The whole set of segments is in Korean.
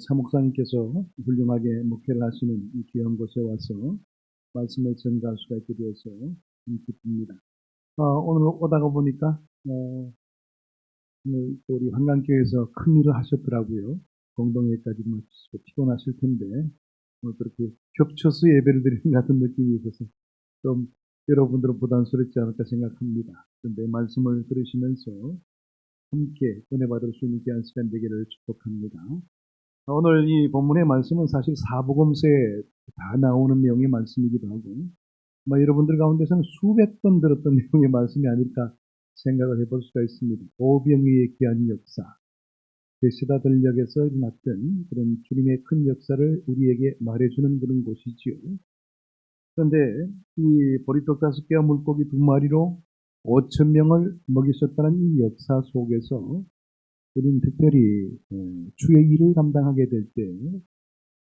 차 목사님께서 훌륭하게 목회를 하시는 이 귀한 곳에 와서 말씀을 전가할 수가 있게 되어서 기쁩니다. 오늘 오다가 보니까 오늘 또 우리 한강교회에서 큰 일을 하셨더라고요. 공동회까지 마치시고 피곤하실 텐데 오늘 그렇게 겹쳐서 예배를 드리는 것 같은 느낌이 있어서 좀 여러분들은 부담스럽지 않을까 생각합니다. 그런데 말씀을 들으시면서 함께 은혜 받을 수 있는 귀한 시간 되기를 축복합니다. 오늘 이 본문의 말씀은 사실 사복음서에 다 나오는 내용의 말씀이기도 하고, 여러분들 가운데서는 수백 번 들었던 내용의 말씀이 아닐까 생각을 해볼 수가 있습니다. 오병이의 귀한 역사, 베세다 들녘에서 일어났던 그런 주님의 큰 역사를 우리에게 말해주는 그런 곳이지요. 그런데 이 보리떡 5개와 물고기 2마리로 5천 명을 먹이셨다는 이 역사 속에서 우리는 특별히 주의 일을 감당하게 될 때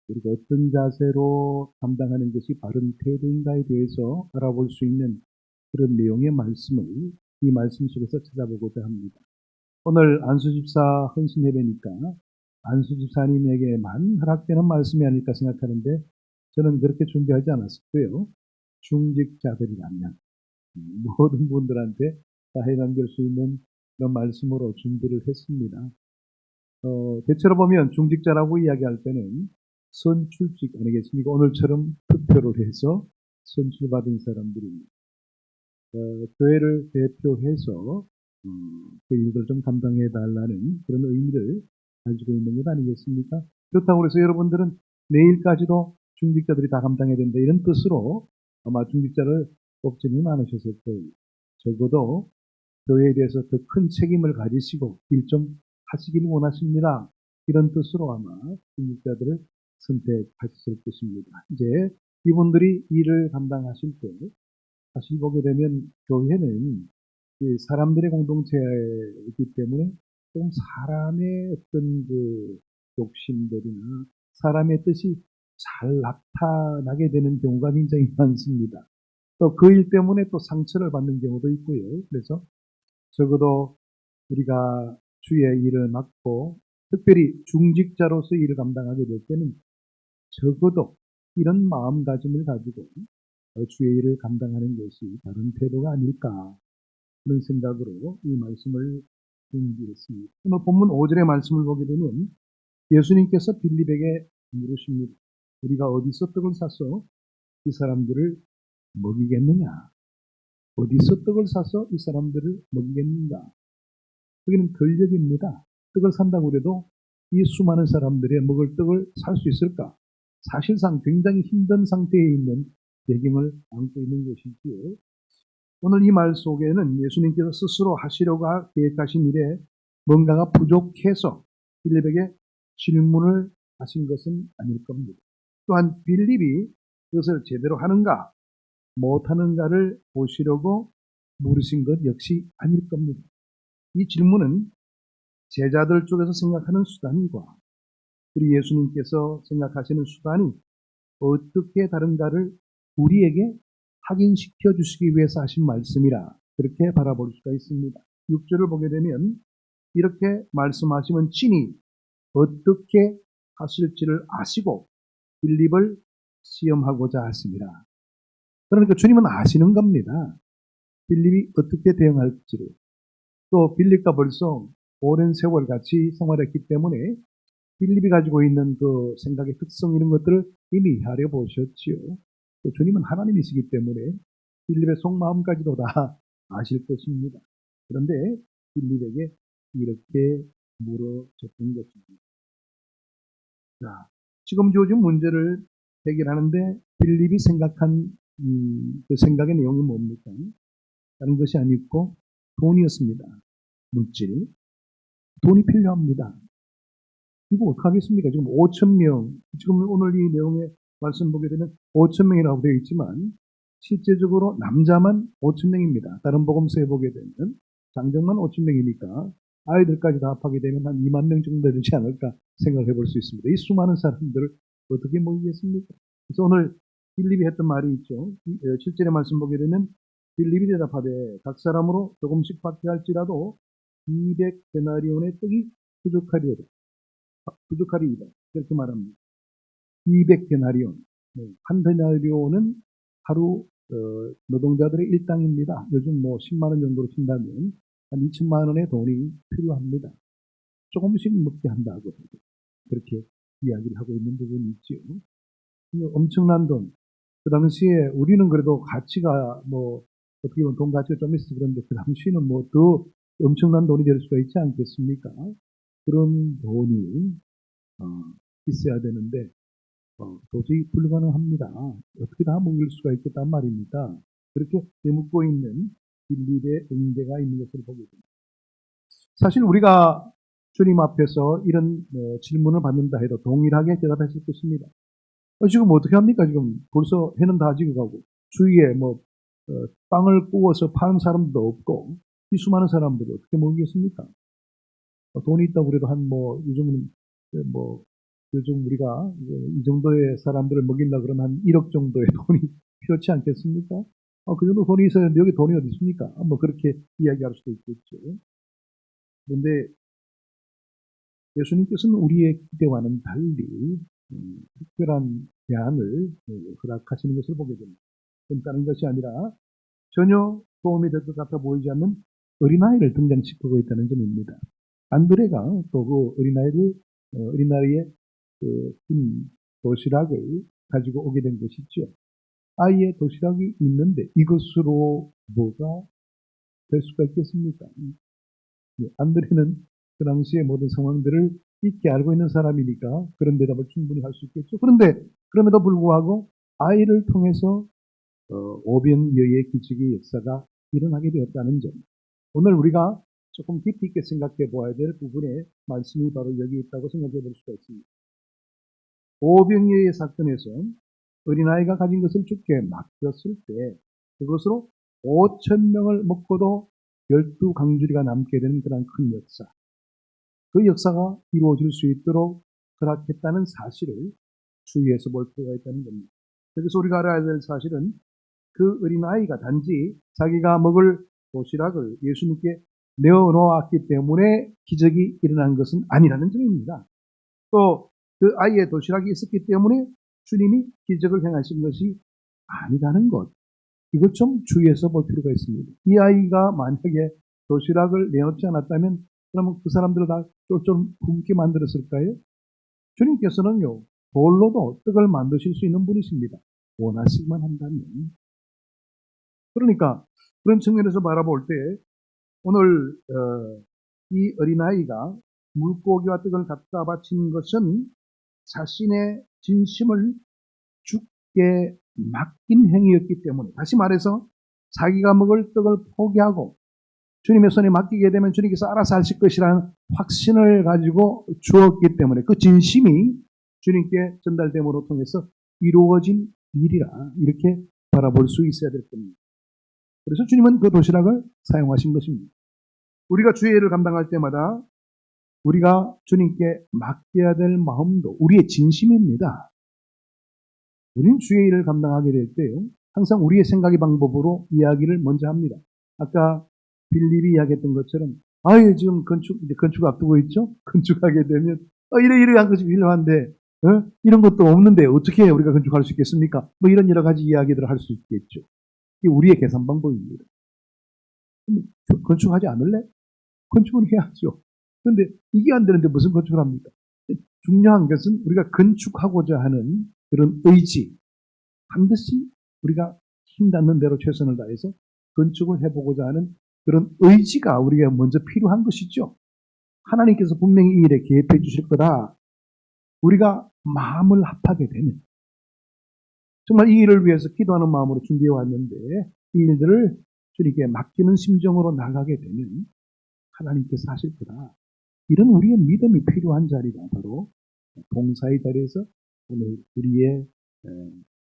우리가 어떤 자세로 감당하는 것이 바른 태도인가에 대해서 알아볼 수 있는 그런 내용의 말씀을 이 말씀 속에서 찾아보고자 합니다. 오늘 안수집사 헌신 예배니까 안수집사님에게만 허락되는 말씀이 아닐까 생각하는데 저는 그렇게 준비하지 않았었고요. 중직자들이라면 모든 분들한테 다 해당될 수 있는 그런 말씀으로 준비를 했습니다. 대체로 보면 중직자라고 이야기할 때는 선출직 아니겠습니까? 오늘처럼 투표를 해서 선출받은 사람들입니다. 교회를 대표해서 그 일을 좀 감당해 달라는 그런 의미를 가지고 있는 것 아니겠습니까? 그렇다고 해서 여러분들은 내일까지도 중직자들이 다 감당해야 된다 이런 뜻으로 아마 중직자를 뽑지는 않으셨을 거예요. 적어도 교회에 대해서 더 큰 책임을 가지시고 일 좀 하시길 원하십니다. 이런 뜻으로 아마 중직자들을 선택하셨을 것입니다. 이제 이분들이 일을 감당하실 때 사실 보게 되면 교회는 사람들의 공동체이기 때문에 좀 사람의 어떤 그 욕심들이나 사람의 뜻이 잘 나타나게 되는 경우가 굉장히 많습니다. 또 그 일 때문에 또 상처를 받는 경우도 있고요. 그래서 적어도 우리가 주의 일을 맡고 특별히 중직자로서 일을 감당하게 될 때는 적어도 이런 마음가짐을 가지고 주의 일을 감당하는 것이 바른 태도가 아닐까 그런 생각으로 이 말씀을 준비했습니다. 오늘 본문 5절의 말씀을 보게 되면 예수님께서 빌립에게 물으십니다. 우리가 어디서 떡을 사서 이 사람들을 먹이겠느냐? 어디서 떡을 사서 이 사람들을 먹이겠는가? 여기는 권력입니다. 떡을 산다고 해도 이 수많은 사람들의 먹을 떡을 살 수 있을까? 사실상 굉장히 힘든 상태에 있는 배경을 안고 있는 것이지요. 오늘 이 말 속에는 예수님께서 스스로 하시려고 계획하신 일에 뭔가가 부족해서 빌립에게 질문을 하신 것은 아닐 겁니다. 또한 빌립이 그것을 제대로 하는가 못하는가를 보시려고 물으신 것 역시 아닐 겁니다. 이 질문은 제자들 쪽에서 생각하는 수단과 우리 예수님께서 생각하시는 수단이 어떻게 다른가를 우리에게 확인시켜 주시기 위해서 하신 말씀이라 그렇게 바라볼 수가 있습니다. 6절을 보게 되면 이렇게 말씀하시면 친히 어떻게 하실지를 아시고 빌립을 시험하고자 하십니다. 그러니까 주님은 아시는 겁니다. 빌립이 어떻게 대응할지를. 또 빌립과 벌써 오랜 세월 같이 생활했기 때문에 빌립이 가지고 있는 그 생각의 특성 이런 것들을 이미 헤아려 보셨지요. 또 주님은 하나님이시기 때문에 빌립의 속마음까지도 다 아실 것입니다. 그런데 빌립에게 이렇게 물어줬던 것입니다. 자, 지금 요즘 문제를 해결하는데 빌립이 생각한 그 생각의 내용이 뭡니까? 다른 것이 아니고 돈이었습니다. 물질. 돈이 필요합니다. 이거 어떡하겠습니까? 지금 5천 명, 지금 오늘 이 내용의 말씀 보게 되면 5천 명이라고 되어 있지만 실제적으로 남자만 5천 명입니다. 다른 복음서에 보게 되면 장정만 5천 명이니까 아이들까지 다 합하게 되면 한 2만 명 정도 되지 않을까 생각해 볼 수 있습니다. 이 수많은 사람들을 어떻게 모이겠습니까? 그래서 오늘 빌립이 했던 말이 있죠. 7절의 말씀 보게 되면 빌립이 대답하되 각 사람으로 조금씩 받게 할지라도 200데나리온의 떡이 부족하리로다. 부족하리이다. 그렇게 말합니다. 200데나리온. 한 데나리온은 하루 노동자들의 일당입니다. 요즘 뭐 10만 원 정도로 친다면 한 2천만 원의 돈이 필요합니다. 조금씩 먹게 한다고 그렇게 이야기를 하고 있는 부분이 있죠. 엄청난 돈. 그 당시에 우리는 그래도 가치가 뭐 어떻게 보면 돈 가치가 좀 있어서 그런데 그 당시에는 뭐 더 엄청난 돈이 될 수가 있지 않겠습니까? 그런 돈이 있어야 되는데 도저히 불가능합니다. 어떻게 다 먹일 수가 있겠단 말입니다. 그렇게 되묻고 있는 빌립의 응대가 있는 것을 보게 됩니다. 사실 우리가 주님 앞에서 이런 질문을 받는다 해도 동일하게 대답했을 것입니다. 지금 어떻게 합니까? 지금 벌써 해는 다 지어가고 주위에 뭐 빵을 구워서 파는 사람도 없고 이 수많은 사람들이 어떻게 먹겠습니까? 돈이 있다고 그래도 한 뭐 요즘은 뭐 요즘 우리가 이 정도의 사람들을 먹인다 그러면 한 1억 정도의 돈이 필요치 않겠습니까? 그 정도 돈이 있어야 되는데 여기 돈이 어디 있습니까? 뭐 그렇게 이야기할 수도 있겠죠. 그런데 예수님께서는 우리의 기대와는 달리 특별한 대안을 허락하시는 것을 보게 됩니다. 그럼 다른 것이 아니라 전혀 도움이 될 것 같아 보이지 않는 어린아이를 등장시키고 있다는 점입니다. 안드레가 또 그 어린아이의 도시락을 가지고 오게 된 것이죠. 아이의 도시락이 있는데 이것으로 뭐가 될 수가 있겠습니까? 안드레는 그 당시의 모든 상황들을 익히 알고 있는 사람이니까 그런 대답을 충분히 할 수 있겠죠. 그런데 그럼에도 불구하고 아이를 통해서 오병이어의 기적의 역사가 일어나게 되었다는 점. 오늘 우리가 조금 깊이 있게 생각해 보아야 될 부분의 말씀이 바로 여기 있다고 생각해 볼 수가 있습니다. 오병이어의 사건에서 어린아이가 가진 것을 주께 맡겼을 때 그것으로 5천 명을 먹고도 12강주리가 남게 되는 그런 큰 역사. 그 역사가 이루어질 수 있도록 허락했다는 사실을 주의해서 볼 필요가 있다는 겁니다. 그래서 우리가 알아야 될 사실은 그 어린아이가 단지 자기가 먹을 도시락을 예수님께 내어놓았기 때문에 기적이 일어난 것은 아니라는 점입니다. 또 그 아이의 도시락이 있었기 때문에 주님이 기적을 행하신 것이 아니라는 것. 이것 좀 주의해서 볼 필요가 있습니다. 이 아이가 만약에 도시락을 내놓지 않았다면 그러면 그 사람들을 다 쫄쫄 굶게 만들었을까요? 주님께서는요, 돌로도 떡을 만드실 수 있는 분이십니다. 원하시기만 한다면. 그러니까 그런 측면에서 바라볼 때 오늘 이 어린아이가 물고기와 떡을 갖다 바친 것은 자신의 진심을 주께 맡긴 행위였기 때문에 다시 말해서 자기가 먹을 떡을 포기하고 주님의 손에 맡기게 되면 주님께서 알아서 하실 것이라는 확신을 가지고 주었기 때문에 그 진심이 주님께 전달됨으로 통해서 이루어진 일이라 이렇게 바라볼 수 있어야 될 겁니다. 그래서 주님은 그 도시락을 사용하신 것입니다. 우리가 주의 일을 감당할 때마다 우리가 주님께 맡겨야 될 마음도 우리의 진심입니다. 우리는 주의 일을 감당하게 될 때요. 항상 우리의 생각의 방법으로 이야기를 먼저 합니다. 아까 빌립이 이야기했던 것처럼 지금 건축 앞두고 있죠? 건축하게 되면 이러한 것이 필요한데 이런 것도 없는데 어떻게 우리가 건축할 수 있겠습니까? 뭐 이런 여러 가지 이야기들을 할 수 있겠죠. 이게 우리의 계산 방법입니다. 건축하지 않을래? 건축을 해야죠. 그런데 이게 안 되는데 무슨 건축을 합니까? 중요한 것은 우리가 건축하고자 하는 그런 의지, 반드시 우리가 힘닿는 대로 최선을 다해서 건축을 해보고자 하는 그런 의지가 우리가 먼저 필요한 것이죠. 하나님께서 분명히 이 일에 개입해 주실 거다. 우리가 마음을 합하게 되면 정말 이 일을 위해서 기도하는 마음으로 준비해 왔는데 이 일들을 주님께 맡기는 심정으로 나가게 되면 하나님께서 하실 거다. 이런 우리의 믿음이 필요한 자리가 바로 봉사의 자리에서 오늘 우리의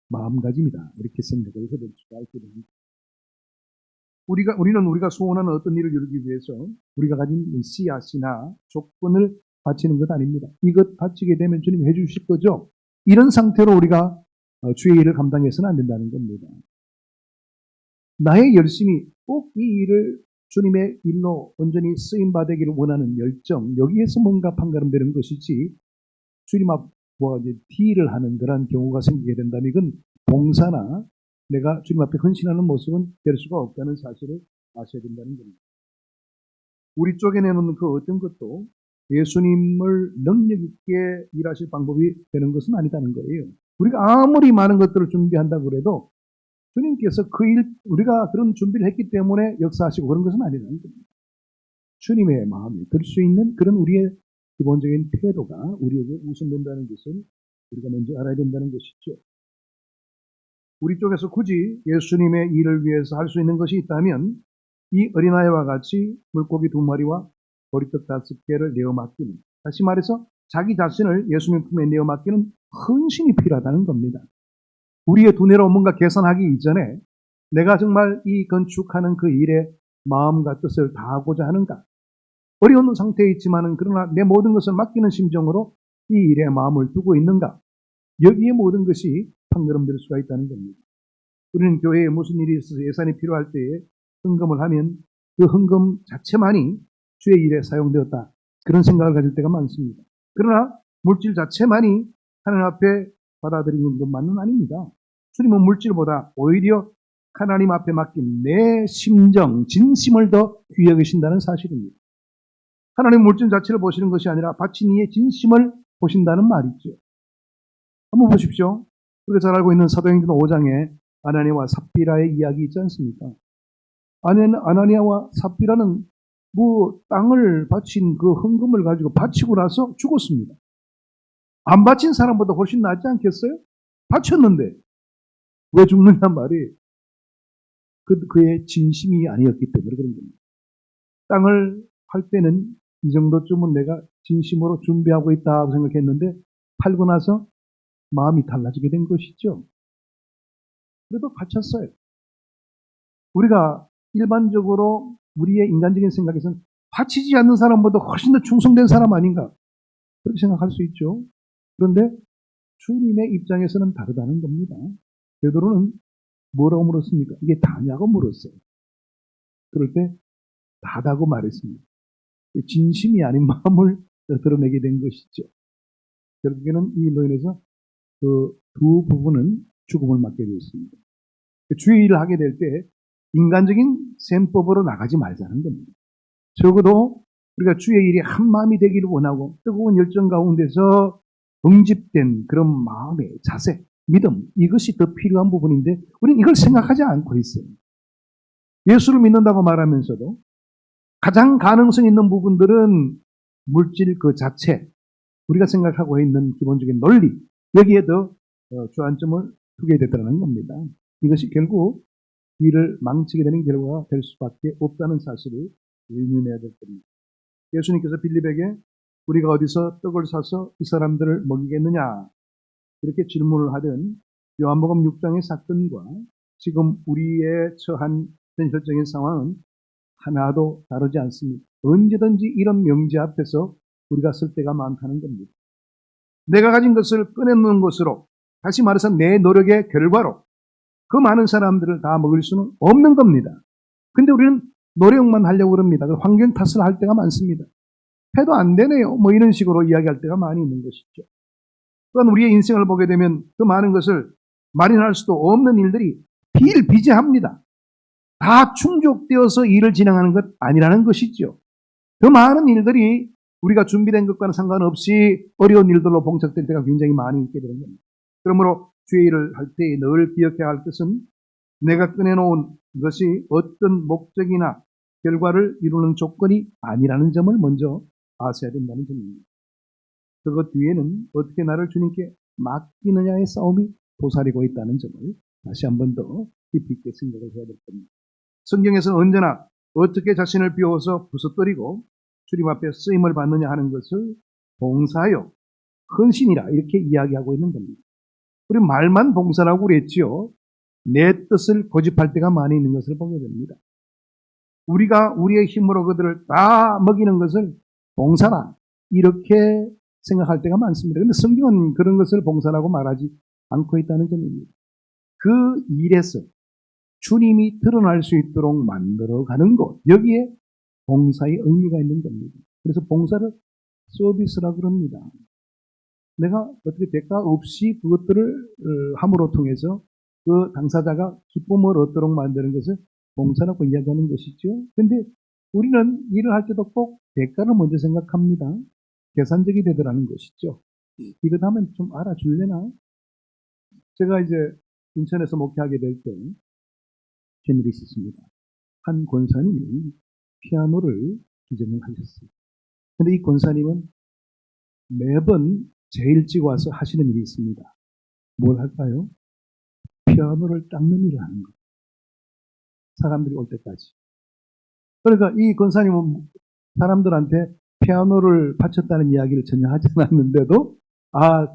마음가짐이다. 이렇게 생각을 해볼 수가 있게 됩니다. 우리는 우리가 소원하는 어떤 일을 이루기 위해서 우리가 가진 씨앗이나 조건을 바치는 것 아닙니다. 이것 바치게 되면 주님이 해주실 거죠. 이런 상태로 우리가 주의 일을 감당해서는 안 된다는 겁니다. 나의 열심이 꼭 이 일을 주님의 일로 온전히 쓰임받기를 원하는 열정, 여기에서 뭔가 판가름되는 것이지 주님 앞과 이제 딜을 하는 그런 경우가 생기게 된다면 이건 봉사나 내가 주님 앞에 헌신하는 모습은 될 수가 없다는 사실을 아셔야 된다는 겁니다. 우리 쪽에 내놓는 그 어떤 것도 예수님을 능력 있게 일하실 방법이 되는 것은 아니다는 거예요. 우리가 아무리 많은 것들을 준비한다고 해도 주님께서 그 일, 우리가 그런 준비를 했기 때문에 역사하시고 그런 것은 아니라는 겁니다. 주님의 마음이 들 수 있는 그런 우리의 기본적인 태도가 우리에게 우선된다는 것을 우리가 먼저 알아야 된다는 것이죠. 우리 쪽에서 굳이 예수님의 일을 위해서 할 수 있는 것이 있다면 이 어린아이와 같이 물고기 2마리와 보리떡 5개를 내어 맡기는, 다시 말해서 자기 자신을 예수님 품에 내어 맡기는 헌신이 필요하다는 겁니다. 우리의 두뇌로 뭔가 계산하기 이전에 내가 정말 이 건축하는 그 일에 마음과 뜻을 다하고자 하는가? 어려운 상태에 있지만은 그러나 내 모든 것을 맡기는 심정으로 이 일에 마음을 두고 있는가? 여기에 모든 것이 판가름될 수가 있다는 겁니다. 우리는 교회에 무슨 일이 있어서 예산이 필요할 때에 헌금을 하면 그 헌금 자체만이 주의 일에 사용되었다, 그런 생각을 가질 때가 많습니다. 그러나 물질 자체만이 하나님 앞에 받아들이는 것만은 아닙니다. 주님은 물질보다 오히려 하나님 앞에 맡긴 내 심정, 진심을 더 귀히 여기신다는 사실입니다. 하나님 물질 자체를 보시는 것이 아니라 바친 이의 진심을 보신다는 말이죠. 한번 보십시오. 우리가 잘 알고 있는 사도행전 5장에 아나니아와 삽비라의 이야기 있지 않습니까? 아나니아와 삽비라는 땅을 바친 그 헌금을 가지고 바치고 나서 죽었습니다. 안 바친 사람보다 훨씬 낫지 않겠어요? 바쳤는데 왜 죽느냐 말이에요. 그의 진심이 아니었기 때문에 그런 겁니다. 땅을 팔 때는 이 정도쯤은 내가 진심으로 준비하고 있다고 생각했는데 팔고 나서 마음이 달라지게 된 것이죠. 그래도 바쳤어요. 우리가 일반적으로 우리의 인간적인 생각에서는 바치지 않는 사람보다 훨씬 더 충성된 사람 아닌가, 그렇게 생각할 수 있죠. 그런데 주님의 입장에서는 다르다는 겁니다. 베드로는 뭐라고 물었습니까? 이게 다냐고 물었어요. 그럴 때 다다고 말했습니다. 진심이 아닌 마음을 드러내게 된 것이죠. 결국에는 이 일로 인해서 그 두 부분은 죽음을 맞게 되었습니다. 주의 일을 하게 될 때 인간적인 셈법으로 나가지 말자는 겁니다. 적어도 우리가 주의 일이 한 마음이 되기를 원하고 뜨거운 열정 가운데서 응집된 그런 마음의 자세, 믿음, 이것이 더 필요한 부분인데 우리는 이걸 생각하지 않고 있어요. 예수를 믿는다고 말하면서도 가장 가능성 있는 부분들은 물질 그 자체, 우리가 생각하고 있는 기본적인 논리, 여기에 더 주안점을 두게 되더라는 겁니다. 이것이 결국 일을 망치게 되는 결과가 될 수밖에 없다는 사실을 의미해야 될 겁니다. 예수님께서 빌립에게 우리가 어디서 떡을 사서 이 사람들을 먹이겠느냐, 이렇게 질문을 하던 요한복음 6장의 사건과 지금 우리의 처한 현실적인 상황은 하나도 다르지 않습니다. 언제든지 이런 명제 앞에서 우리가 설 때가 많다는 겁니다. 내가 가진 것을 꺼내놓는 것으로, 다시 말해서 내 노력의 결과로 그 많은 사람들을 다 먹일 수는 없는 겁니다. 근데 우리는 노력만 하려고 그럽니다. 환경 탓을 할 때가 많습니다. 해도 안 되네요, 뭐 이런 식으로 이야기할 때가 많이 있는 것이죠. 또한 우리의 인생을 보게 되면 그 많은 것을 마련할 수도 없는 일들이 비일비재합니다. 다 충족되어서 일을 진행하는 것 아니라는 것이죠. 그 많은 일들이 우리가 준비된 것과는 상관없이 어려운 일들로 봉착될 때가 굉장히 많이 있게 되는 겁니다. 그러므로 주의 일을 할 때 늘 기억해야 할 것은 내가 꺼내놓은 것이 어떤 목적이나 결과를 이루는 조건이 아니라는 점을 먼저 아셔야 된다는 점입니다. 그것 뒤에는 어떻게 나를 주님께 맡기느냐의 싸움이 도사리고 있다는 점을 다시 한 번 더 깊이 있게 생각을 해야 될 겁니다. 성경에서는 언제나 어떻게 자신을 비워서 부서뜨리고 주님 앞에 쓰임을 받느냐 하는 것을 봉사요, 헌신이라 이렇게 이야기하고 있는 겁니다. 우리 말만 봉사라고 그랬지요. 내 뜻을 고집할 때가 많이 있는 것을 보게 됩니다. 우리가 우리의 힘으로 그들을 다 먹이는 것을 봉사라 이렇게 생각할 때가 많습니다. 그런데 성경은 그런 것을 봉사라고 말하지 않고 있다는 점입니다. 그 일에서 주님이 드러날 수 있도록 만들어가는 것, 여기에 봉사의 의미가 있는 겁니다. 그래서 봉사를 서비스라 그럽니다. 내가 어떻게 대가 없이 그것들을 함으로 통해서 그 당사자가 기쁨을 얻도록 만드는 것을 봉사라고 이야기하는 것이죠. 그런데 우리는 일을 할 때도 꼭 대가를 먼저 생각합니다. 계산적이 되더라는 것이죠. 이것 하면 좀 알아줄래나? 제가 이제 인천에서 목회하게 될 때 그런 일이 있었습니다. 한 권사님이 피아노를 기증을 하셨어요. 근데 이 권사님은 매번 제일 일찍 와서 하시는 일이 있습니다. 뭘 할까요? 피아노를 닦는 일을 하는 거예요. 사람들이 올 때까지. 그러니까 이 권사님은 사람들한테 피아노를 바쳤다는 이야기를 전혀 하지 않았는데도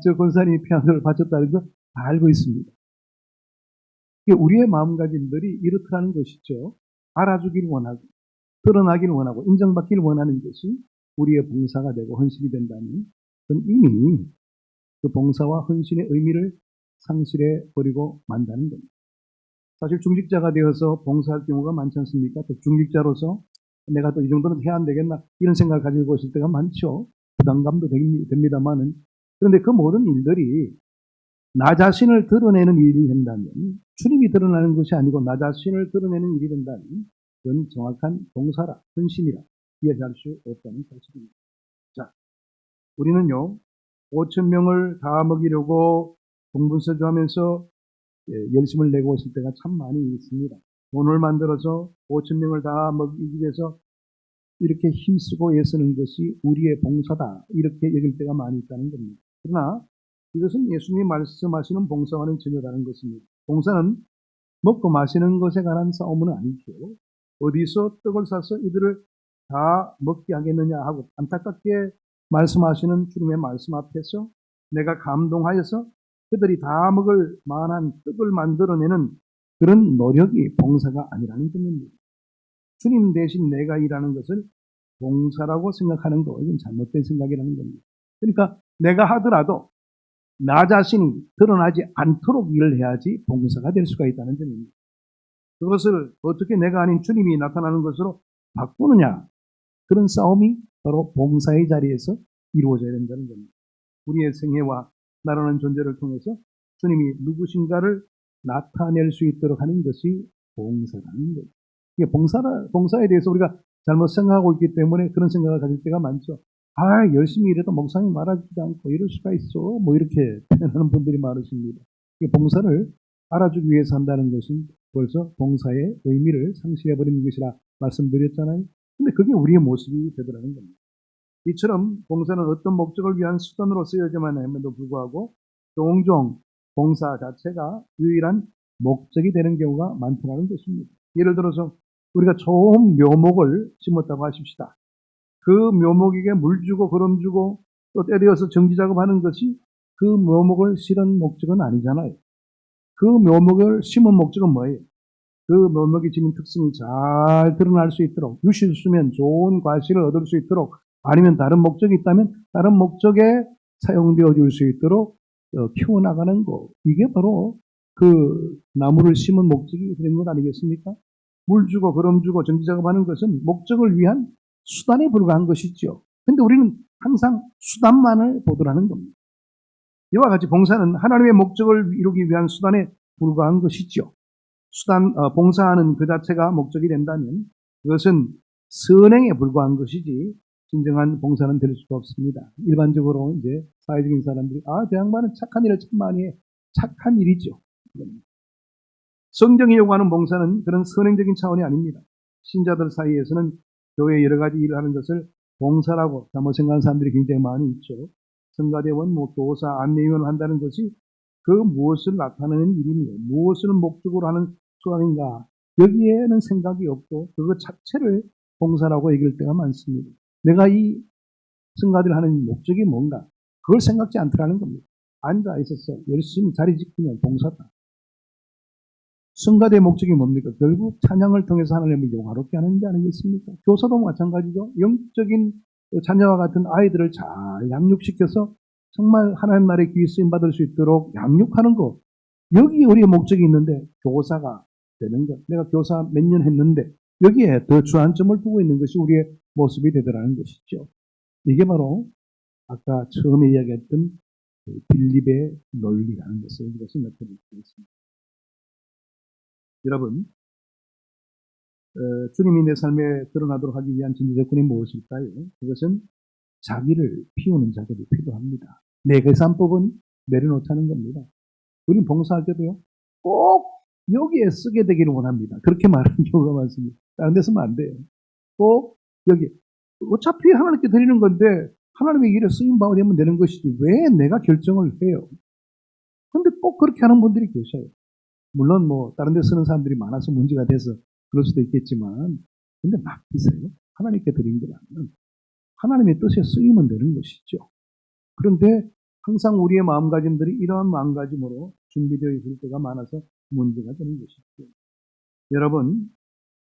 저 권사님이 피아노를 바쳤다는 걸 다 알고 있습니다. 우리의 마음가짐들이 이렇다는 것이죠. 알아주기를 원하고 드러나기를 원하고 인정받기를 원하는 것이 우리의 봉사가 되고 헌신이 된다면 그건 이미 그 봉사와 헌신의 의미를 상실해 버리고 만다는 겁니다. 사실 중직자가 되어서 봉사할 경우가 많지 않습니까? 또 중직자로서 내가 또 이 정도는 해야 안 되겠나 이런 생각을 가지고 있을 때가 많죠. 부담감도 됩니다만은 그런데 그 모든 일들이 나 자신을 드러내는 일이 된다면 주님이 드러나는 것이 아니고 나 자신을 드러내는 일이 된다면 그건 정확한 봉사라 헌신이라 이해할 수 없다는 사실입니다. 자, 우리는요 5,000명을 다 먹이려고 동분서주하면서 열심을 내고 있을 때가 참 많이 있습니다. 돈을 만들어서 5,000명을 다 먹이기 위해서 이렇게 힘쓰고 애쓰는 것이 우리의 봉사다 이렇게 여길 때가 많이 있다는 겁니다. 그러나 이것은 예수님이 말씀하시는 봉사와는 전혀 다른 것입니다. 봉사는 먹고 마시는 것에 관한 싸움은 아니죠. 어디서 떡을 사서 이들을 다 먹게 하겠느냐 하고 안타깝게 말씀하시는 주님의 말씀 앞에서 내가 감동하여서 그들이 다 먹을 만한 떡을 만들어내는 그런 노력이 봉사가 아니라는 점입니다. 주님 대신 내가 일하는 것을 봉사라고 생각하는 거, 이건 잘못된 생각이라는 겁니다. 그러니까 내가 하더라도 나 자신이 드러나지 않도록 일을 해야지 봉사가 될 수가 있다는 점입니다. 그것을 어떻게 내가 아닌 주님이 나타나는 것으로 바꾸느냐, 그런 싸움이 바로 봉사의 자리에서 이루어져야 된다는 겁니다. 우리의 생애와 나라는 존재를 통해서 주님이 누구신가를 나타낼 수 있도록 하는 것이 봉사라는 거예요. 이게 봉사에 대해서 우리가 잘못 생각하고 있기 때문에 그런 생각을 가질 때가 많죠. 열심히 일해도 목사님 알아주지도 않고 이럴 수가 있어. 뭐 이렇게 표현하는 분들이 많으십니다. 봉사를 알아주기 위해서 한다는 것은 벌써 봉사의 의미를 상실해버리는 것이라 말씀드렸잖아요. 근데 그게 우리의 모습이 되더라는 겁니다. 이처럼 봉사는 어떤 목적을 위한 수단으로 쓰여져만 함에도 불구하고 종종 봉사 자체가 유일한 목적이 되는 경우가 많다는 것입니다. 예를 들어서 우리가 좋은 묘목을 심었다고 하십시다. 그 묘목에게 물 주고 거름 주고 또 때려서 정지 작업하는 것이 그 묘목을 실은 목적은 아니잖아요. 그 묘목을 심은 목적은 뭐예요? 그 묘목이 지닌 특성이 잘 드러날 수 있도록 유실을 쓰면 좋은 과실을 얻을 수 있도록 아니면 다른 목적이 있다면 다른 목적에 사용되어 줄 수 있도록 키워나가는 것. 이게 바로 그 나무를 심은 목적이 되는 것 아니겠습니까? 물 주고 거름 주고 정지 작업하는 것은 목적을 위한 수단에 불과한 것이죠. 그런데 우리는 항상 수단만을 보더라는 겁니다. 이와 같이 봉사는 하나님의 목적을 이루기 위한 수단에 불과한 것이죠. 봉사하는 그 자체가 목적이 된다면 그것은 선행에 불과한 것이지 진정한 봉사는 될 수가 없습니다. 일반적으로 이제 사회적인 사람들이 저 양반은 착한 일을 참 많이 해. 착한 일이죠. 성경이 요구하는 봉사는 그런 선행적인 차원이 아닙니다. 신자들 사이에서는 교회 여러 가지 일을 하는 것을 봉사라고 잘못 생각하는 사람들이 굉장히 많이 있죠. 성가대원, 교사, 안내위원을 한다는 것이 그 무엇을 나타내는 일이며 무엇을 목적으로 하는 수학인가 여기에는 생각이 없고 그것 자체를 봉사라고 얘기할 때가 많습니다. 내가 이 성가대를 하는 목적이 뭔가 그걸 생각지 않더라는 겁니다. 앉아 있어서 열심히 자리 지키면 봉사다. 성가대의 목적이 뭡니까? 결국 찬양을 통해서 하나님을 영화롭게 하는 게 아니겠습니까? 교사도 마찬가지죠. 영적인 자녀와 같은 아이들을 잘 양육시켜서 정말 하나님 나라의 귀 쓰임 받을 수 있도록 양육하는 것. 여기 우리의 목적이 있는데 교사가 되는 것. 내가 교사 몇 년 했는데 여기에 더 주안점을 두고 있는 것이 우리의 모습이 되더라는 것이죠. 이게 바로 아까 처음에 이야기했던 빌립의 논리라는 것을 우리가 생각해 볼 수 있습니다. 여러분, 주님이 내 삶에 드러나도록 하기 위한 진짜 조건이 무엇일까요? 그것은 자기를 피우는 작업이 필요합니다. 내 계산법은 내려놓자는 겁니다. 우리는 봉사할 때도요, 꼭 여기에 쓰게 되기를 원합니다. 그렇게 말하는 경우가 많습니다. 다른 데 쓰면 안 돼요. 꼭 여기. 어차피 하나님께 드리는 건데 하나님의 일에 쓰임받게 되면 되는 것이지 왜 내가 결정을 해요? 근데 꼭 그렇게 하는 분들이 계셔요. 물론 뭐 다른 데 쓰는 사람들이 많아서 문제가 돼서 그럴 수도 있겠지만 근데 맡기세요. 하나님께 드린 거라면 하나님의 뜻에 쓰이면 되는 것이죠. 그런데 항상 우리의 마음가짐들이 이러한 마음가짐으로 준비되어 있을 때가 많아서 문제가 되는 것이죠. 여러분,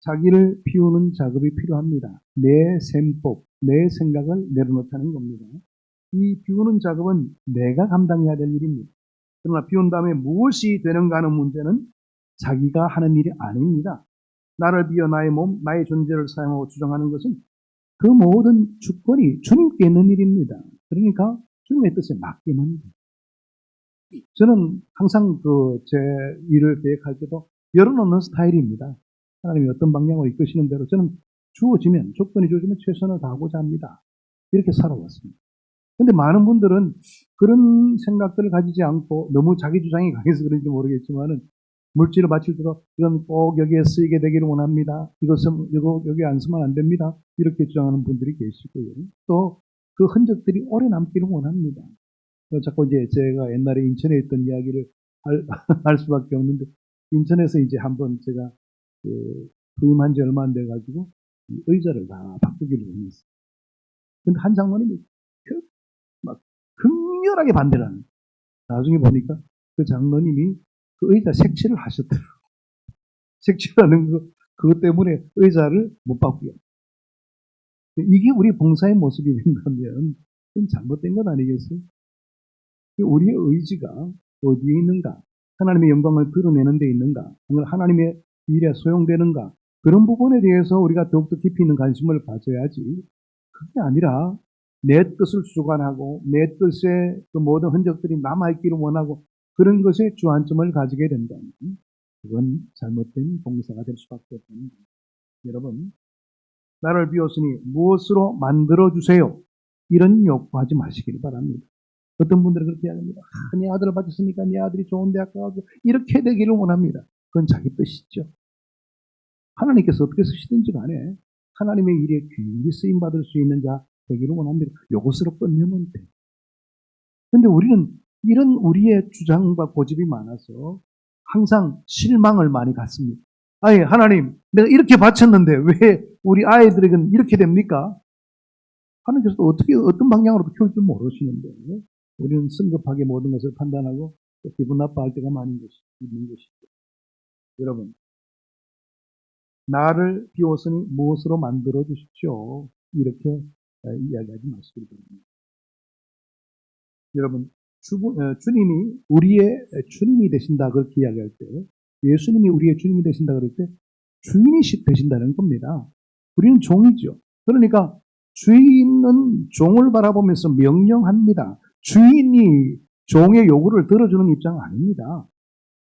자기를 피우는 작업이 필요합니다. 내 셈법, 내 생각을 내려놓자는 겁니다. 이 비우는 작업은 내가 감당해야 될 일입니다. 그러나 비운 다음에 무엇이 되는가 하는 문제는 자기가 하는 일이 아닙니다. 나를 비워 나의 몸, 나의 존재를 사용하고 주장하는 것은 그 모든 주권이 주님께 있는 일입니다. 그러니까 주님의 뜻에 맡기면 돼요. 저는 항상 제 일을 계획할 때도 열어놓는 스타일입니다. 하나님이 어떤 방향으로 이끄시는 대로 저는 주어지면, 조건이 주어지면 최선을 다하고자 합니다. 이렇게 살아왔습니다. 근데 많은 분들은 그런 생각들을 가지지 않고 너무 자기 주장이 강해서 그런지 모르겠지만은 물질을 바칠 때도 이건 꼭 여기에 쓰이게 되기를 원합니다. 이것은 여기 안 쓰면 안 됩니다. 이렇게 주장하는 분들이 계시고요. 또 그 흔적들이 오래 남기를 원합니다. 자꾸 이제 제가 옛날에 인천에 있던 이야기를 할 수밖에 없는데 인천에서 이제 한번 제가 부임한 지 얼마 안 돼가지고 의자를 다 바꾸기를 원했어요. 근데 한 장로님이 막 극렬하게 반대를 하는. 나중에 보니까 그 장로님이 그 의자 색칠을 하셨더라고요. 색칠하는 그것 때문에 의자를 못 바꾸게. 이게 우리 봉사의 모습이 된다면 그건 잘못된 것 아니겠어요? 우리의 의지가 어디에 있는가? 하나님의 영광을 드러내는 데 있는가? 하나님의 일에 소용되는가? 그런 부분에 대해서 우리가 더욱더 깊이 있는 관심을 가져야지. 그게 아니라 내 뜻을 주관하고 내 뜻에 그 모든 흔적들이 남아있기를 원하고 그런 것에 주안점을 가지게 된다면 그건 잘못된 봉사가 될 수밖에 없다는 겁니다. 여러분, 나를 비웠으니 무엇으로 만들어주세요. 이런 요구하지 마시길 바랍니다. 어떤 분들은 그렇게 이야기합니다. 내 아들을 받았으니까 내 아들이 좋은 대학 가고 이렇게 되기를 원합니다. 그건 자기 뜻이죠. 하나님께서 어떻게 쓰시든지 간에 하나님의 일에 귀히 쓰임받을 수 있는 자 되기를 원합니다. 요것으로 끝내면 돼. 그런데 우리는 이런 우리의 주장과 고집이 많아서 항상 실망을 많이 갖습니다. 아니, 하나님, 내가 이렇게 바쳤는데 왜 우리 아이들에게는 이렇게 됩니까? 하나님께서 어떤 방향으로 키울 줄 모르시는데 우리는 성급하게 모든 것을 판단하고 기분 나빠할 때가 많은 있는 것이죠. 여러분, 나를 비웠으니 무엇으로 만들어 주십시오. 이렇게 이야기하지 마시길 바랍니다. 여러분, 주님이 우리의 주님이 되신다 그렇게 이야기할 때 예수님이 우리의 주님이 되신다 그럴 때 주인이 되신다는 겁니다. 우리는 종이죠. 그러니까 주인은 종을 바라보면서 명령합니다. 주인이 종의 요구를 들어주는 입장은 아닙니다.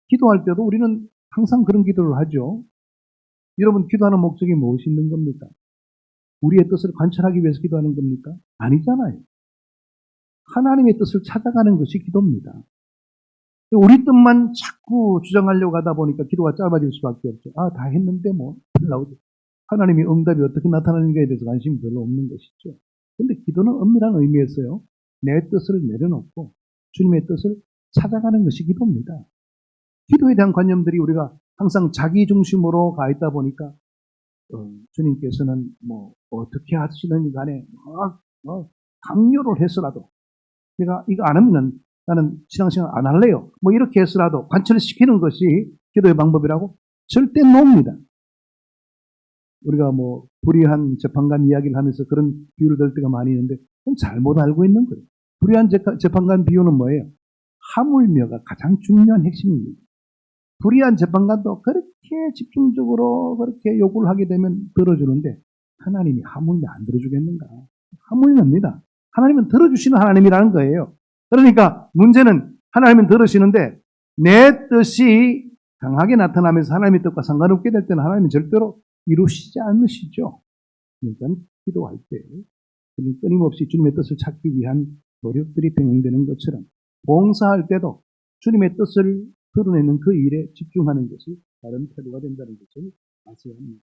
기도할 때도 우리는 항상 그런 기도를 하죠. 여러분, 기도하는 목적이 무엇이 있는 겁니까? 우리의 뜻을 관찰하기 위해서 기도하는 겁니까? 아니잖아요. 하나님의 뜻을 찾아가는 것이 기도입니다. 우리 뜻만 자꾸 주장하려고 하다 보니까 기도가 짧아질 수밖에 없죠. 다 했는데 뭐 나오죠. 하나님이 응답이 어떻게 나타나는가에 대해서 관심이 별로 없는 것이죠. 그런데 기도는 엄밀한 의미에서요. 내 뜻을 내려놓고 주님의 뜻을 찾아가는 것이 기도입니다. 기도에 대한 관념들이 우리가 항상 자기 중심으로 가 있다 보니까 주님께서는 뭐 어떻게 하시는지 간에 강요를 해서라도 내가 이거 안 하면 나는 신앙생활 안 할래요. 뭐 이렇게 해서라도 관철을 시키는 것이 기도의 방법이라고 절대 놓습니다. 우리가 뭐 불의한 재판관 이야기를 하면서 그런 비유를 들 때가 많이 있는데 그건 잘못 알고 있는 거예요. 불의한 재판관 비유는 뭐예요? 하물며가 가장 중요한 핵심입니다. 불의한 재판관도 그렇게 집중적으로 그렇게 요구를 하게 되면 들어주는데 하나님이 하물며 안 들어주겠는가? 하물며입니다. 하나님은 들어주시는 하나님이라는 거예요. 그러니까 문제는 하나님은 들으시는데 내 뜻이 강하게 나타나면서 하나님의 뜻과 상관없게 될 때는 하나님은 절대로 이루시지 않으시죠. 그러니까 기도할 때 끊임없이 주님의 뜻을 찾기 위한 노력들이 병행되는 것처럼 봉사할 때도 주님의 뜻을 드러내는 그 일에 집중하는 것이 다른 태도가 된다는 것을 아셔야 합니다.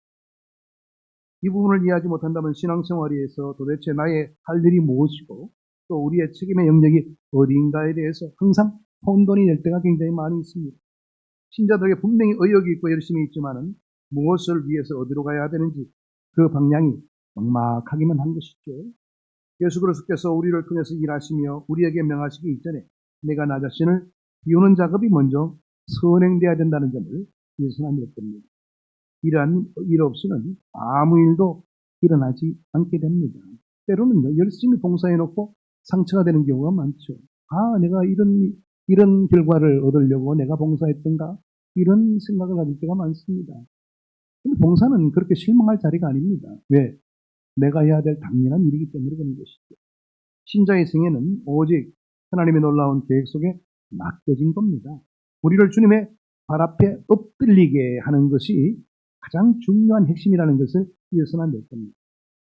이 부분을 이해하지 못한다면 신앙생활에서 도대체 나의 할 일이 무엇이고 또 우리의 책임의 영역이 어디인가에 대해서 항상 혼돈이 될 때가 굉장히 많이 있습니다. 신자들에게 분명히 의욕이 있고 열심히 있지만은 무엇을 위해서 어디로 가야 되는지 그 방향이 막막하기만 한 것이죠. 예수 그리스도께서 우리를 통해서 일하시며 우리에게 명하시기 이전에 내가 나 자신을 비우는 작업이 먼저 선행돼야 된다는 점을 예수는 믿습니다. 이러한 일 없이는 아무 일도 일어나지 않게 됩니다. 때로는 열심히 봉사해놓고 상처가 되는 경우가 많죠. 내가 이런 결과를 얻으려고 내가 봉사했던가? 이런 생각을 가질 때가 많습니다. 근데 봉사는 그렇게 실망할 자리가 아닙니다. 왜? 내가 해야 될 당연한 일이기 때문에 그런 것이죠. 신자의 생애는 오직 하나님의 놀라운 계획 속에 맡겨진 겁니다. 우리를 주님의 발 앞에 엎드리게 하는 것이 가장 중요한 핵심이라는 것을 이어서는 안 될 겁니다.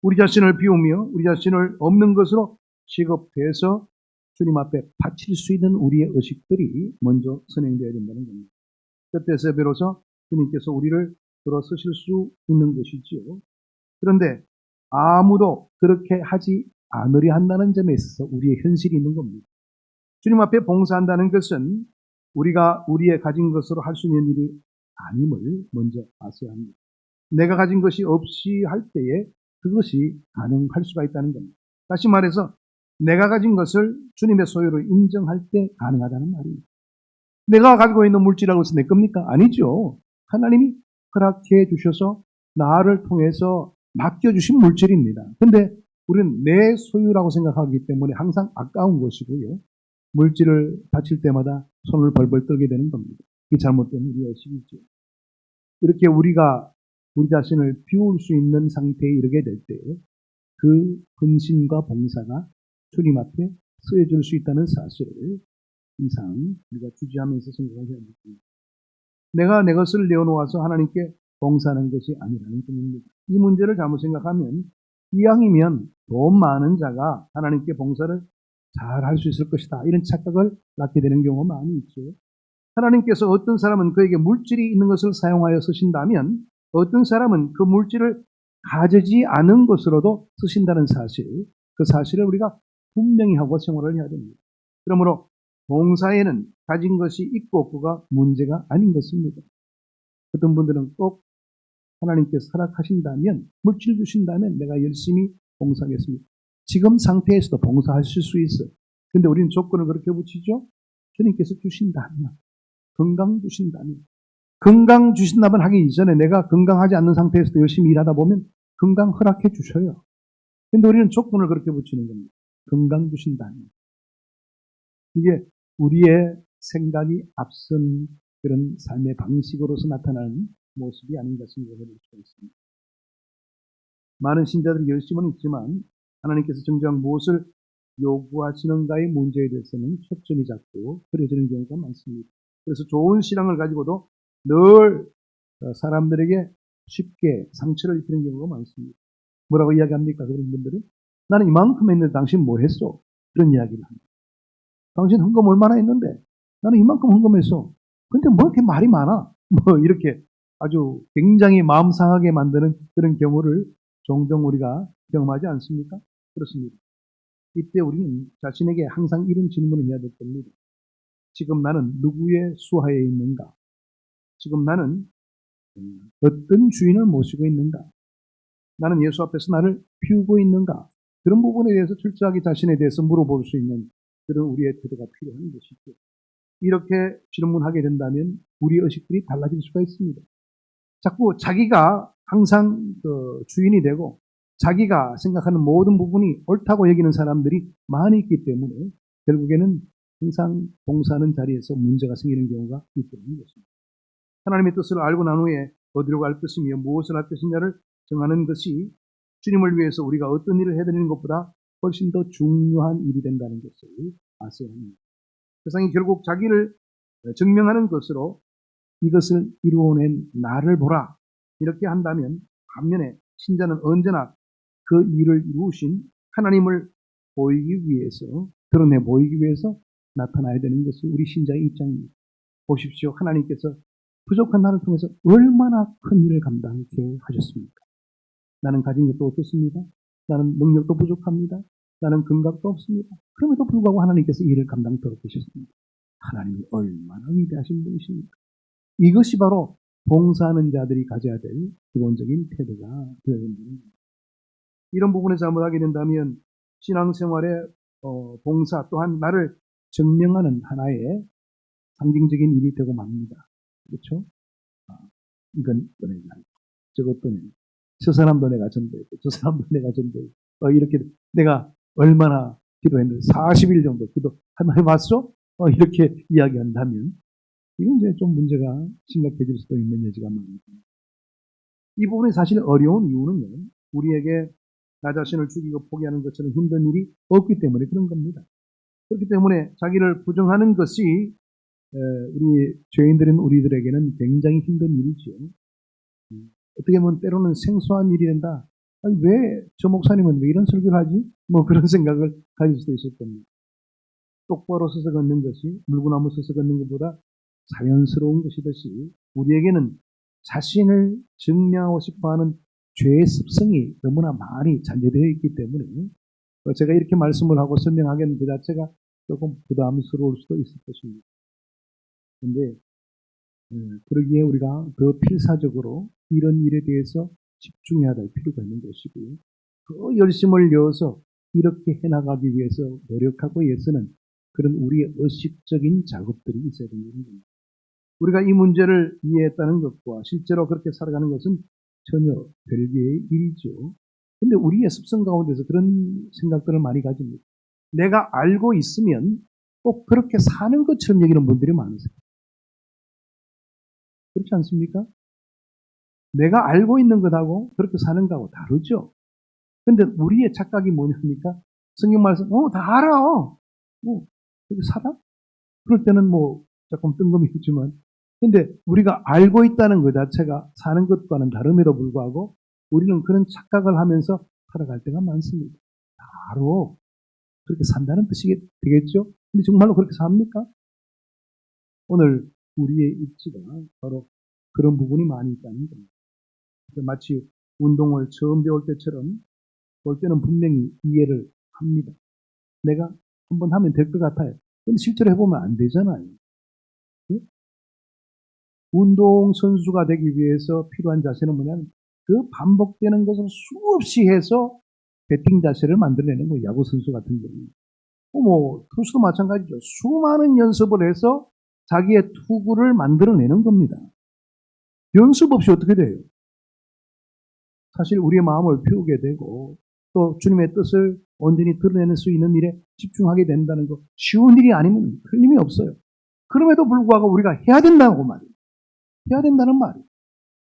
우리 자신을 비우며 우리 자신을 없는 것으로 취급해서 주님 앞에 바칠 수 있는 우리의 의식들이 먼저 선행되어야 된다는 겁니다. 그때서 비로소 주님께서 우리를 들어서실 수 있는 것이지요. 그런데 아무도 그렇게 하지 않으려 한다는 점에 있어서 우리의 현실이 있는 겁니다. 주님 앞에 봉사한다는 것은 우리가 우리의 가진 것으로 할 수 있는 일이 아님을 먼저 아셔야 합니다. 내가 가진 것이 없이 할 때에 그것이 가능할 수가 있다는 겁니다. 다시 말해서 내가 가진 것을 주님의 소유로 인정할 때 가능하다는 말입니다. 내가 가지고 있는 물질이라고 해서 내 겁니까? 아니죠. 하나님이 허락해 주셔서 나를 통해서 맡겨주신 물질입니다. 근데 우리는 내 소유라고 생각하기 때문에 항상 아까운 것이고요. 물질을 바칠 때마다 손을 벌벌 떨게 되는 겁니다. 이게 잘못된 우리의 의식이죠. 이렇게 우리가 우리 자신을 비울 수 있는 상태에 이르게 될 때 그 헌신과 봉사가 주님 앞에 쓰여질 수 있다는 사실을 항상 우리가 주지하면서 생각을 해야 됩니다. 내가 내 것을 내어놓아서 하나님께 봉사하는 것이 아니라는 점입니다. 이 문제를 잘못 생각하면 이왕이면 돈 많은 자가 하나님께 봉사를 잘 할 수 있을 것이다. 이런 착각을 갖게 되는 경우가 많이 있죠. 하나님께서 어떤 사람은 그에게 물질이 있는 것을 사용하여 쓰신다면 어떤 사람은 그 물질을 가지지 않은 것으로도 쓰신다는 사실, 그 사실을 우리가 분명히 하고 생활을 해야 됩니다. 그러므로 봉사에는 가진 것이 있고 없고가 문제가 아닌 것입니다. 어떤 분들은 꼭 하나님께서 허락하신다면, 물질 주신다면 내가 열심히 봉사하겠습니다. 지금 상태에서도 봉사하실 수 있어요. 근데 우리는 조건을 그렇게 붙이죠. 주님께서 주신다면, 건강 주신다면, 건강 주신다면 하기 이전에 내가 건강하지 않는 상태에서도 열심히 일하다 보면 건강 허락해 주셔요. 근데 우리는 조건을 그렇게 붙이는 겁니다. 건강 주신다면. 이게 우리의 생각이 앞선 그런 삶의 방식으로서 나타나는 모습이 아닌가 생각해 볼 수가 있습니다. 많은 신자들이 열심은 있지만 하나님께서 정작 무엇을 요구하시는가의 문제에 대해서는 초점이 자꾸 흐려지는 경우가 많습니다. 그래서 좋은 신앙을 가지고도 늘 사람들에게 쉽게 상처를 입히는 경우가 많습니다. 뭐라고 이야기합니까? 그런 분들은 나는 이만큼 했는데 당신 뭐 했어? 그런 이야기를 합니다. 당신 헌금 얼마나 했는데 나는 이만큼 헌금했어. 근데 뭐 이렇게 말이 많아? 뭐 이렇게 아주 굉장히 마음 상하게 만드는 그런 경우를 종종 우리가 경험하지 않습니까? 그렇습니다. 이때 우리는 자신에게 항상 이런 질문을 해야 될 겁니다. 지금 나는 누구의 수하에 있는가? 지금 나는 어떤 주인을 모시고 있는가? 나는 예수 앞에서 나를 피우고 있는가? 그런 부분에 대해서 철저하게 자신에 대해서 물어볼 수 있는 그런 우리의 태도가 필요한 것이죠. 이렇게 질문하게 된다면 우리의 의식들이 달라질 수가 있습니다. 자꾸 자기가 항상 주인이 되고 자기가 생각하는 모든 부분이 옳다고 여기는 사람들이 많이 있기 때문에 결국에는 항상 봉사하는 자리에서 문제가 생기는 경우가 있다는 것입니다. 하나님의 뜻을 알고 난 후에 어디로 갈 것이며 무엇을 할 것이냐를 정하는 것이 주님을 위해서 우리가 어떤 일을 해드리는 것보다 훨씬 더 중요한 일이 된다는 것을 아셔야 합니다. 세상이 결국 자기를 증명하는 것으로 이것을 이루어낸 나를 보라 이렇게 한다면, 반면에 신자는 언제나 그 일을 이루신 하나님을 보이기 위해서, 드러내 보이기 위해서 나타나야 되는 것이 우리 신자의 입장입니다. 보십시오. 하나님께서 부족한 나를 통해서 얼마나 큰 일을 감당케 하셨습니까? 나는 가진 것도 어떻습니다. 나는 능력도 부족합니다. 나는 감각도 없습니다. 그럼에도 불구하고 하나님께서 일을 감당토록 하셨습니다. 하나님이 얼마나 위대하신 분이십니까? 이것이 바로 봉사하는 자들이 가져야 될 기본적인 태도가 되어야 됩니다. 이런 부분에 잘못하게 된다면 신앙생활의 봉사 또한 나를 증명하는 하나의 상징적인 일이 되고 맙니다. 그렇죠? 이건 또 내가, 저것도 내가, 저 사람도 내가 전도했고, 저 사람도 내가 전도했고, 이렇게 내가 얼마나 기도했는데, 40일 정도 기도, 해봤어? 이렇게 이야기한다면, 이건 이제 좀 문제가 심각해질 수도 있는 여지가 많습니다. 이 부분이 사실 어려운 이유는요, 우리에게 나 자신을 죽이고 포기하는 것처럼 힘든 일이 없기 때문에 그런 겁니다. 그렇기 때문에 자기를 부정하는 것이 우리 죄인들인 우리들에게는 굉장히 힘든 일이죠. 어떻게 보면 때로는 생소한 일이 된다. 아니, 왜 저 목사님은 왜 이런 설교를 하지? 뭐 그런 생각을 가질 수도 있을 겁니다. 똑바로 서서 걷는 것이 물구나무 서서 걷는 것보다 자연스러운 것이듯이 우리에게는 자신을 증명하고 싶어하는 죄의 습성이 너무나 많이 잔재되어 있기 때문에 제가 이렇게 말씀을 하고 설명하기는 그 자체가 조금 부담스러울 수도 있을 것입니다. 그런데 그러기에 우리가 더 필사적으로 이런 일에 대해서 집중해야 될 필요가 있는 것이고요. 그 열심을 내어서 이렇게 해나가기 위해서 노력하고 애쓰는 그런 우리의 의식적인 작업들이 있어야 되는 겁니다. 우리가 이 문제를 이해했다는 것과 실제로 그렇게 살아가는 것은 전혀 별개의 일이죠. 근데 우리의 습성 가운데서 그런 생각들을 많이 가집니다. 내가 알고 있으면 꼭 그렇게 사는 것처럼 여기는 분들이 많으세요. 그렇지 않습니까? 내가 알고 있는 것하고 그렇게 사는 것하고 다르죠. 근데 우리의 착각이 뭐냐니까? 성경 말씀, 다 알아. 그렇게 살아? 그럴 때는 뭐 조금 뜬금이겠지만, 근데 우리가 알고 있다는 것 자체가 사는 것과는 다름에도 불구하고 우리는 그런 착각을 하면서 살아갈 때가 많습니다. 바로 그렇게 산다는 뜻이 되겠죠? 근데 정말로 그렇게 삽니까? 오늘 우리의 입지가 바로 그런 부분이 많이 있다는 겁니다. 마치 운동을 처음 배울 때처럼 볼 때는 분명히 이해를 합니다. 내가 한번 하면 될 것 같아요. 근데 실제로 해보면 안 되잖아요. 네? 운동 선수가 되기 위해서 필요한 자세는 뭐냐면 그 반복되는 것을 수없이 해서 배팅 자세를 만들어내는 거예요. 야구 선수 같은 경우는. 뭐 투수도 마찬가지죠. 수많은 연습을 해서 자기의 투구를 만들어내는 겁니다. 연습 없이 어떻게 돼요? 사실 우리의 마음을 피우게 되고 또 주님의 뜻을 온전히 드러낼 수 있는 일에 집중하게 된다는 거 쉬운 일이 아니면 틀림이 없어요. 그럼에도 불구하고 우리가 해야 된다고 말이에요. 해야 된다는 말이에요.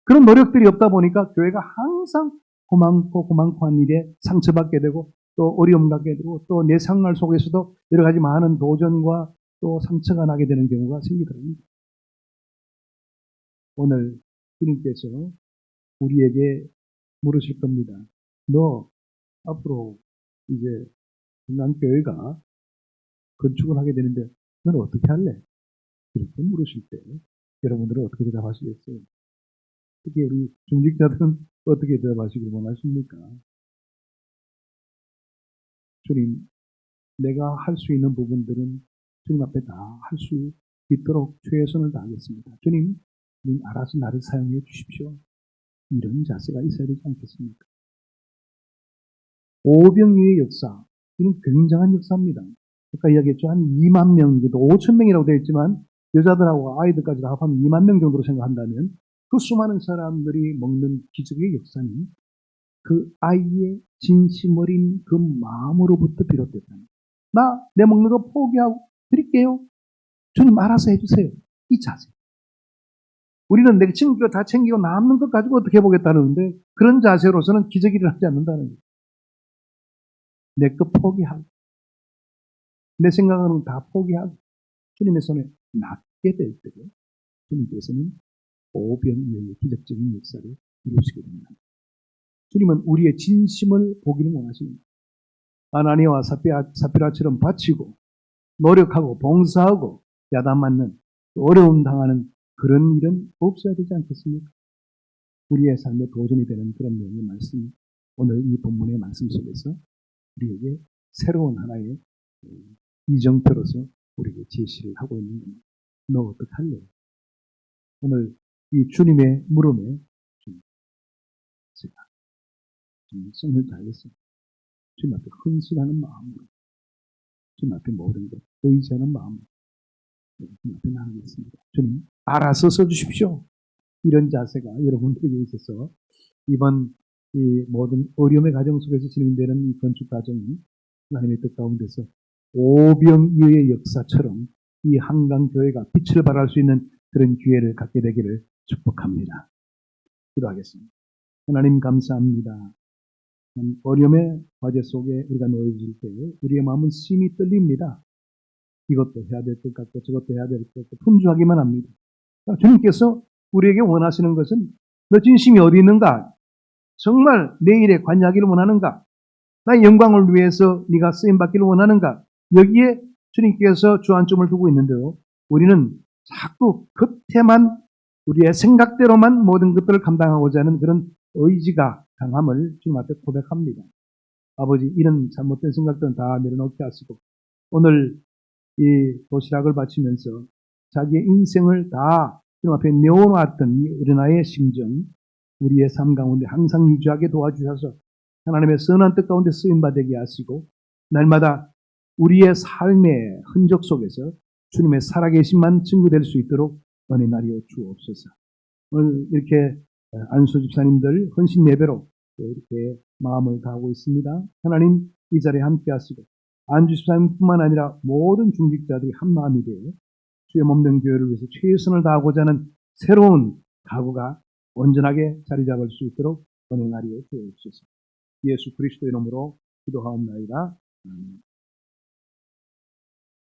그런 노력들이 없다 보니까 교회가 항상 고만고 한 일에 상처받게 되고 또 어려움 갖게 되고 또 내 생활 속에서도 여러 가지 많은 도전과 또 상처가 나게 되는 경우가 생기더랍니다. 오늘 주님께서 우리에게 물으실 겁니다. 너 앞으로 이제 난 교회가 건축을 하게 되는데 너는 어떻게 할래? 이렇게 물으실 때 여러분들은 어떻게 대답하시겠어요? 특히 우리 중직자들은 어떻게 대답하시길 원하십니까? 주님, 내가 할 수 있는 부분들은 주님 앞에 다 할 수 있도록 최선을 다하겠습니다. 주님 알아서 나를 사용해 주십시오. 이런 자세가 있어야 되지 않겠습니까? 오병이의 역사, 이건 굉장한 역사입니다. 아까 이야기했죠. 한 2만 명, 5천 명이라고 되어 있지만 여자들하고 아이들까지 다 합하면 2만 명 정도로 생각한다면 그 수많은 사람들이 먹는 기적의 역사는 그 아이의 진심 어린 그 마음으로부터 비롯됐다. 내 먹는 거 포기하고 드릴게요. 주님 알아서 해주세요. 이 자세. 우리는 내 친구가 다 챙기고 남는 것 가지고 어떻게 해보겠다는데 그런 자세로서는 기적이 일어나지 않는다는 거예요. 내 것 포기하고 내 생각은 다 포기하고 주님의 손에 낫게 될 때에 주님께서는 오병이어의 기적적인 역사를 이루시게 됩니다. 주님은 우리의 진심을 보기를 원하십니다. 아나니아와 삽비라처럼 바치고 노력하고 봉사하고 야단 맞는 어려움 당하는 그런 일은 없어야 되지 않겠습니까? 우리의 삶에 도전이 되는 그런 내용의 말씀, 오늘 이 본문의 말씀 속에서 우리에게 새로운 하나의 이정표로서 우리에게 제시를 하고 있는 겁니다. 너 어떡할래? 오늘 이 주님의 물음에 제가 성을 다해서 주님 앞에 헌신하는 마음으로 주님 앞에 모든 것 의지하는 마음으로 주님 앞에 나가겠습니다. 주님 알아서 써주십시오. 이런 자세가 여러분들에게 있어서 이번 이 모든 어려움의 과정 속에서 진행되는 이 건축 과정이 하나님의 뜻 가운데서 오병이어의 역사처럼 이 한강교회가 빛을 발할 수 있는 그런 기회를 갖게 되기를 축복합니다. 기도하겠습니다. 하나님 감사합니다. 어려움의 과제 속에 우리가 놓여질 때에 우리의 마음은 심히 떨립니다. 이것도 해야 될 것 같고 저것도 해야 될 것 같고 분주하기만 합니다. 주님께서 우리에게 원하시는 것은 너 진심이 어디 있는가? 정말 내 일에 관여하기를 원하는가? 나의 영광을 위해서 네가 쓰임받기를 원하는가? 여기에 주님께서 주안점을 두고 있는데요. 우리는 자꾸 겉에만 우리의 생각대로만 모든 것들을 감당하고자 하는 그런 의지가 강함을 주님 앞에 고백합니다. 아버지, 이런 잘못된 생각들은 다 내려놓게 하시고 오늘 이 도시락을 바치면서 자기의 인생을 다 주님 앞에 내어놨던 이 어린아이의 심정, 우리의 삶 가운데 항상 유지하게 도와주셔서 하나님의 선한 뜻 가운데 쓰임받게 하시고 날마다 우리의 삶의 흔적 속에서 주님의 살아계심만 증거될 수 있도록 은혜 나리여 주옵소서. 오늘 이렇게 안수 집사님들 헌신 예배로 이렇게 마음을 다하고 있습니다. 하나님 이 자리에 함께 하시고 안주 집사님뿐만 아니라 모든 중직자들이 한 마음이 되어 주의 몸된 교회를 위해서 최선을 다하고자 하는 새로운 각오가 온전하게 자리 잡을 수 있도록 은혜 나리여 주옵소서. 예수 그리스도 이름으로 기도하옵나이다.